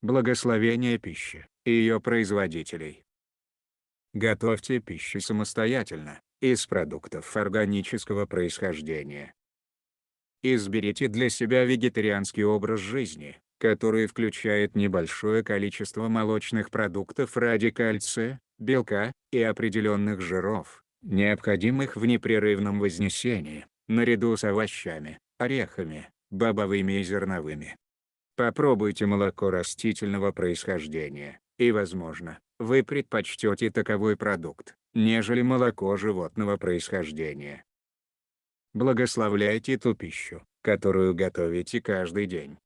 Благословение пищи и ее производителей. Готовьте пищу самостоятельно, из продуктов органического происхождения. Изберите для себя вегетарианский образ жизни, который включает небольшое количество молочных продуктов ради кальция, белка и определенных жиров, необходимых в непрерывном вознесении, наряду с овощами, орехами, бобовыми и зерновыми. Попробуйте молоко растительного происхождения, и, возможно, вы предпочтете таковой продукт, нежели молоко животного происхождения. Благословляйте ту пищу, которую готовите каждый день.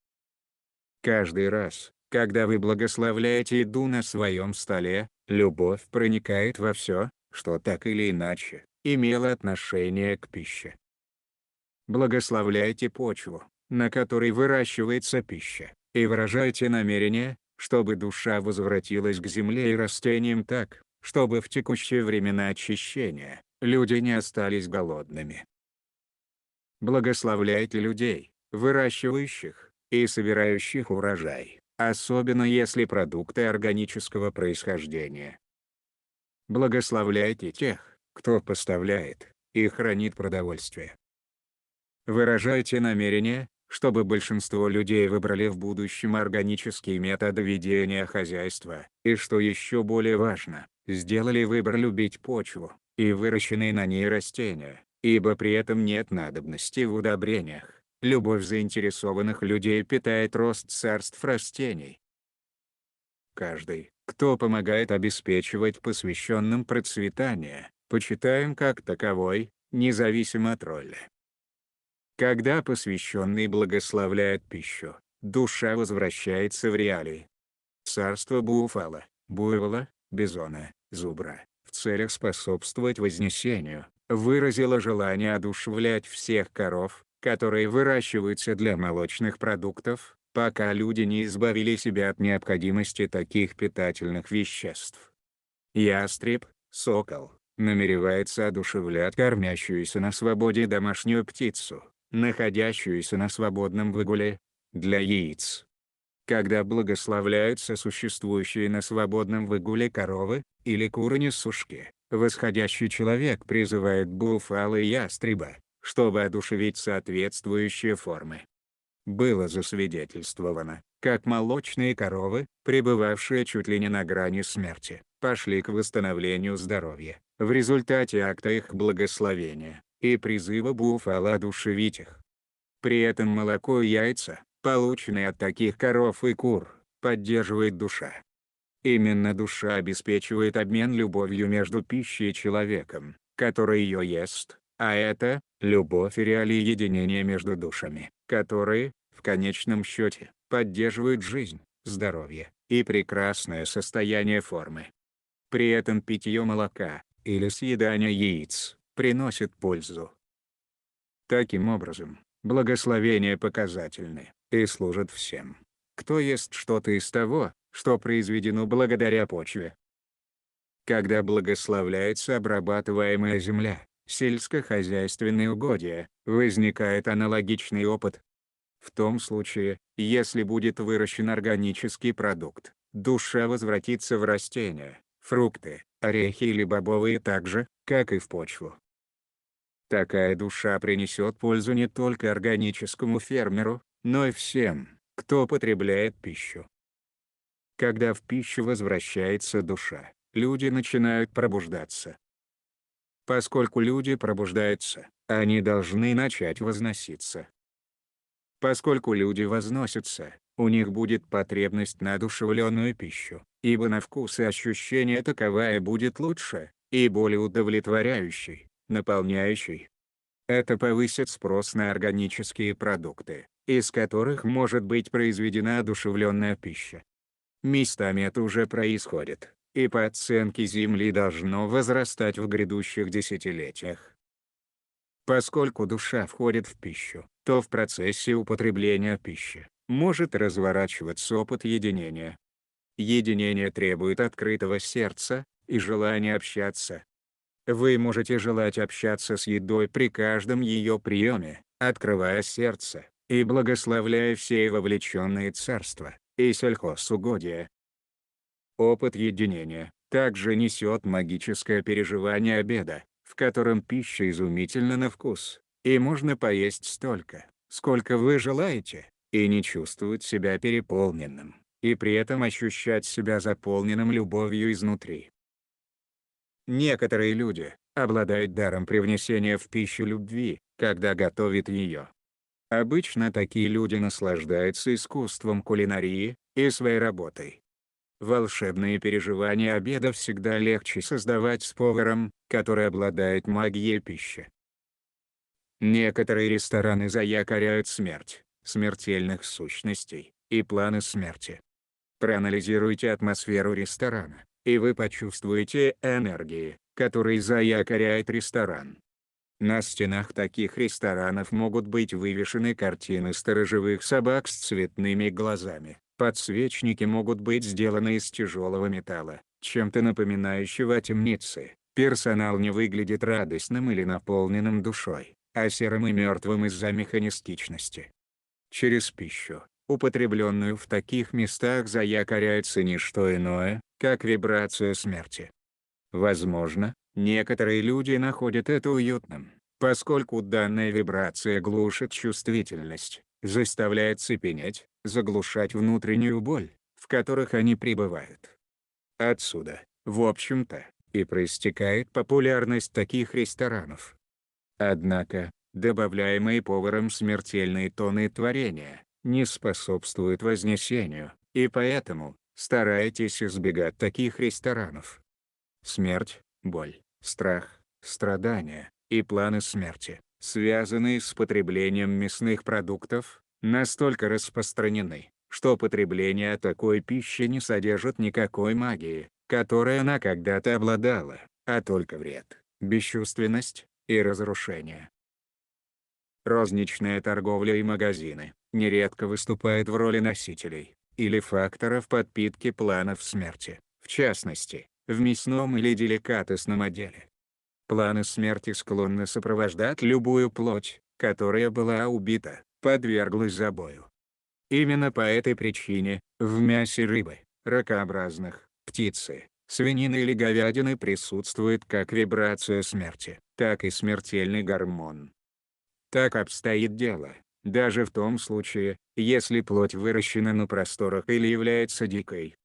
Каждый раз, когда вы благословляете еду на своем столе, любовь проникает во все, что так или иначе имело отношение к пище. Благословляйте почву, на которой выращивается пища, и выражайте намерение, чтобы душа возвратилась к земле и растениям так, чтобы в текущие времена очищения люди не остались голодными. Благословляйте людей, выращивающих и собирающих урожай, особенно если продукты органического происхождения. Благословляйте тех, кто поставляет и хранит продовольствие. Выражайте намерение, чтобы большинство людей выбрали в будущем органические методы ведения хозяйства, и что еще более важно, сделали выбор любить почву и выращенные на ней растения, ибо при этом нет надобности в удобрениях. Любовь заинтересованных людей питает рост царств растений. Каждый, кто помогает обеспечивать посвященным процветание, почитаем как таковой, независимо от роли. Когда посвященный благословляет пищу, душа возвращается в реалии. Царство буфала, буйвола, бизона, зубра, в целях способствовать вознесению, выразило желание одушевлять всех коров, которые выращиваются для молочных продуктов, пока люди не избавили себя от необходимости таких питательных веществ. Ястреб, сокол, намеревается одушевлять кормящуюся на свободе домашнюю птицу, находящуюся на свободном выгуле, для яиц. Когда благословляются существующие на свободном выгуле коровы или куры-несушки, восходящий человек призывает буфала и ястреба, чтобы одушевить соответствующие формы. Было засвидетельствовано, как молочные коровы, пребывавшие чуть ли не на грани смерти, пошли к восстановлению здоровья, в результате акта их благословения и призыва буфала одушевить их. При этом молоко и яйца, полученные от таких коров и кур, поддерживает душа. Именно душа обеспечивает обмен любовью между пищей и человеком, который ее ест, а это – любовь и реалии единения между душами, которые, в конечном счете, поддерживают жизнь, здоровье и прекрасное состояние формы. При этом питье молока, или съедание яиц, приносит пользу. Таким образом, благословения показательны и служат всем, кто ест что-то из того, что произведено благодаря почве. Когда благословляется обрабатываемая земля, сельскохозяйственные угодья, возникает аналогичный опыт. В том случае, если будет выращен органический продукт, душа возвратится в растения, фрукты, орехи или бобовые так же, как и в почву. Такая душа принесет пользу не только органическому фермеру, но и всем, кто потребляет пищу. Когда в пищу возвращается душа, люди начинают пробуждаться. Поскольку люди пробуждаются, они должны начать возноситься. Поскольку люди возносятся, у них будет потребность на одушевленную пищу, ибо на вкус и ощущение таковая будет лучше и более удовлетворяющей, наполняющей. Это повысит спрос на органические продукты, из которых может быть произведена одушевленная пища. Местами это уже происходит, и по оценке Земли должно возрастать в грядущих десятилетиях. Поскольку душа входит в пищу, то в процессе употребления пищи может разворачиваться опыт единения. Единение требует открытого сердца и желания общаться. Вы можете желать общаться с едой при каждом ее приеме, открывая сердце и благословляя все вовлеченные царства, и сельхозугодия. Опыт единения также несет магическое переживание обеда, в котором пища изумительна на вкус, и можно поесть столько, сколько вы желаете, и не чувствовать себя переполненным, и при этом ощущать себя заполненным любовью изнутри. Некоторые люди обладают даром привнесения в пищу любви, когда готовят ее. Обычно такие люди наслаждаются искусством кулинарии и своей работой. Волшебные переживания обеда всегда легче создавать с поваром, который обладает магией пищи. Некоторые рестораны заякоряют смерть, смертельных сущностей и планы смерти. Проанализируйте атмосферу ресторана, и вы почувствуете энергии, которые заякоряет ресторан. На стенах таких ресторанов могут быть вывешены картины сторожевых собак с цветными глазами. Подсвечники могут быть сделаны из тяжелого металла, чем-то напоминающего о темнице. Персонал не выглядит радостным или наполненным душой, а серым и мертвым из-за механистичности. Через пищу, употребленную в таких местах, заякоряется не что иное, как вибрация смерти. Возможно, некоторые люди находят это уютным, поскольку данная вибрация глушит чувствительность, заставляет цепенеть, заглушать внутреннюю боль, в которых они пребывают. Отсюда, в общем-то, и проистекает популярность таких ресторанов. Однако, добавляемые поваром смертельные тоны творения не способствуют вознесению, и поэтому старайтесь избегать таких ресторанов. Смерть, боль, страх, страдания и планы смерти, связанные с потреблением мясных продуктов, настолько распространены, что потребление такой пищи не содержит никакой магии, которой она когда-то обладала, а только вред, бесчувственность и разрушение. Розничная торговля и магазины нередко выступают в роли носителей или факторов подпитки планов смерти, в частности, в мясном или деликатесном отделе. Планы смерти склонны сопровождать любую плоть, которая была убита, подверглась забою. Именно по этой причине, в мясе рыбы, ракообразных, птицы, свинины или говядины присутствует как вибрация смерти, так и смертельный гормон. Так обстоит дело, даже в том случае, если плоть выращена на просторах или является дикой.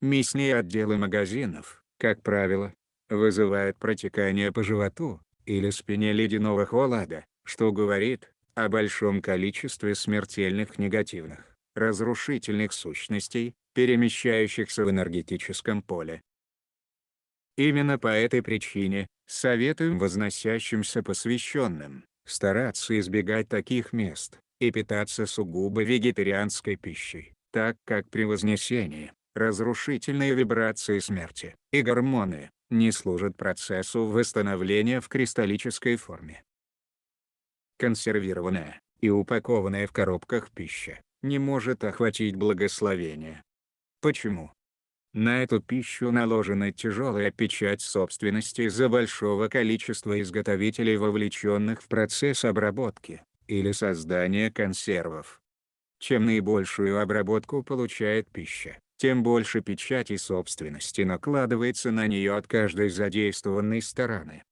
Мясные отделы магазинов, как правило, вызывают протекание по животу или спине ледяного холода, что говорит о большом количестве смертельных негативных, разрушительных сущностей, перемещающихся в энергетическом поле. Именно по этой причине, советуем возносящимся посвященным стараться избегать таких мест и питаться сугубо вегетарианской пищей, так как при вознесении разрушительные вибрации смерти и гормоны не служат процессу восстановления в кристаллической форме. Консервированная и упакованная в коробках пища не может охватить благословение. Почему? На эту пищу наложена тяжелая печать собственности из-за большого количества изготовителей, вовлеченных в процесс обработки или создания консервов. Чем наибольшую обработку получает пища, тем больше печати собственности накладывается на нее от каждой задействованной стороны.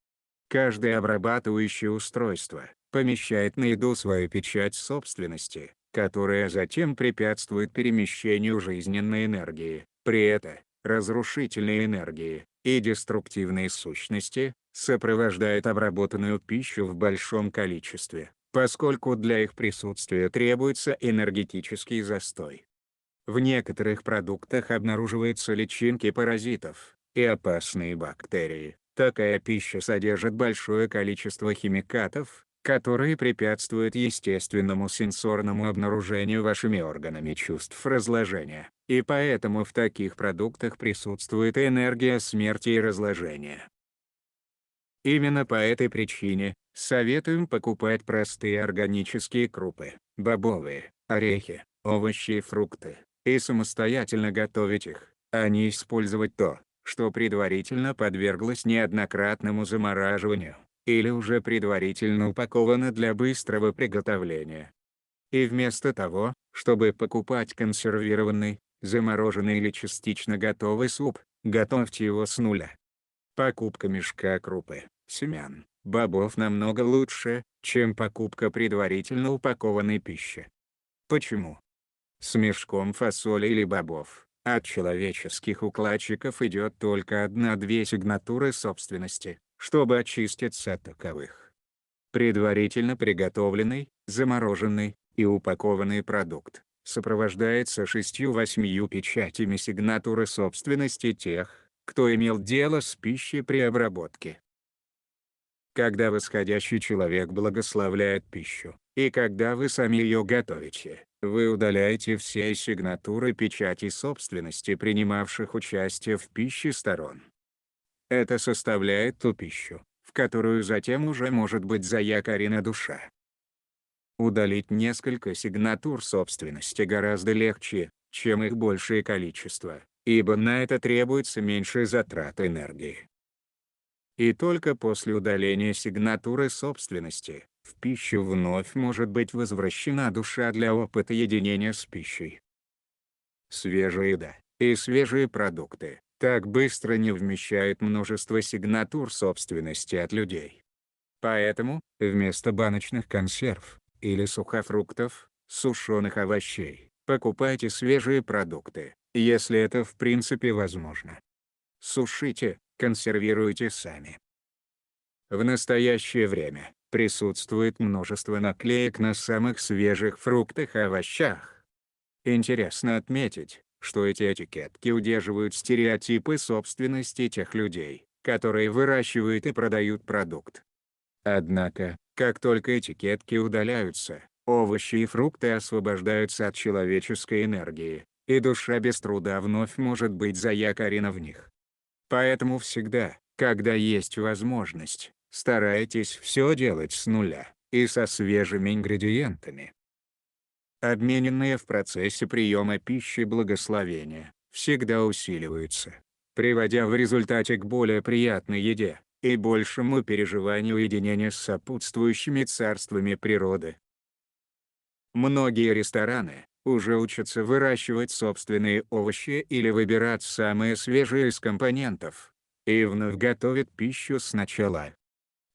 Каждое обрабатывающее устройство помещает на еду свою печать собственности, которая затем препятствует перемещению жизненной энергии. При этом, разрушительные энергии и деструктивные сущности сопровождают обработанную пищу в большом количестве, поскольку для их присутствия требуется энергетический застой. В некоторых продуктах обнаруживаются личинки паразитов и опасные бактерии. Такая пища содержит большое количество химикатов, которые препятствуют естественному сенсорному обнаружению вашими органами чувств разложения, и поэтому в таких продуктах присутствует энергия смерти и разложения. Именно по этой причине советуем покупать простые органические крупы, бобовые, орехи, овощи и фрукты, и самостоятельно готовить их, а не использовать то, что предварительно подверглось неоднократному замораживанию или уже предварительно упаковано для быстрого приготовления. И вместо того, чтобы покупать консервированный, замороженный или частично готовый суп, готовьте его с нуля. Покупка мешка крупы, семян, бобов намного лучше, чем покупка предварительно упакованной пищи. Почему? С мешком фасоли или бобов от человеческих укладчиков идет только 1-2 сигнатуры собственности, чтобы очиститься от таковых. Предварительно приготовленный, замороженный и упакованный продукт сопровождается 6-8 печатями сигнатуры собственности тех, кто имел дело с пищей при обработке. Когда восходящий человек благословляет пищу, и когда вы сами ее готовите, вы удаляете все сигнатуры печати собственности принимавших участие в пище сторон. Это составляет ту пищу, в которую затем уже может быть заякорена душа. Удалить несколько сигнатур собственности гораздо легче, чем их большее количество, ибо на это требуется меньше затрат энергии. И только после удаления сигнатуры собственности, в пищу вновь может быть возвращена душа для опыта единения с пищей. Свежая еда и свежие продукты так быстро не вмещают множество сигнатур собственности от людей. Поэтому, вместо баночных консерв или сухофруктов, сушеных овощей, покупайте свежие продукты, если это в принципе возможно. Сушите, консервируйте сами. В настоящее время присутствует множество наклеек на самых свежих фруктах и овощах. Интересно отметить, что эти этикетки удерживают стереотипы собственности тех людей, которые выращивают и продают продукт. Однако, как только этикетки удаляются, овощи и фрукты освобождаются от человеческой энергии, и душа без труда вновь может быть заякорена в них. Поэтому всегда, когда есть возможность, старайтесь все делать с нуля и со свежими ингредиентами. Обмененные в процессе приема пищи благословения всегда усиливаются, приводя в результате к более приятной еде и большему переживанию единения с сопутствующими царствами природы. Многие рестораны уже учатся выращивать собственные овощи или выбирать самые свежие из компонентов, и вновь готовят пищу сначала.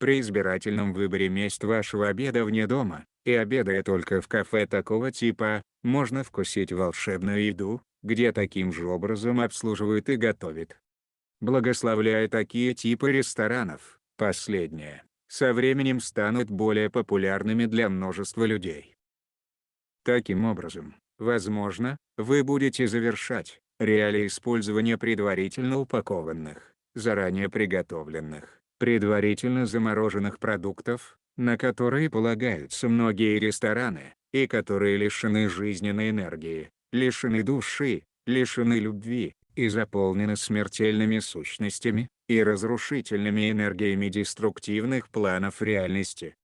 При избирательном выборе мест вашего обеда вне дома, и обедая только в кафе такого типа, можно вкусить волшебную еду, где таким же образом обслуживают и готовят. Благословляя такие типы ресторанов, последние, со временем станут более популярными для множества людей. Таким образом, возможно, вы будете завершать реалии использования предварительно упакованных, заранее приготовленных, предварительно замороженных продуктов, на которые полагаются многие рестораны, и которые лишены жизненной энергии, лишены души, лишены любви, и заполнены смертельными сущностями и разрушительными энергиями деструктивных планов реальности.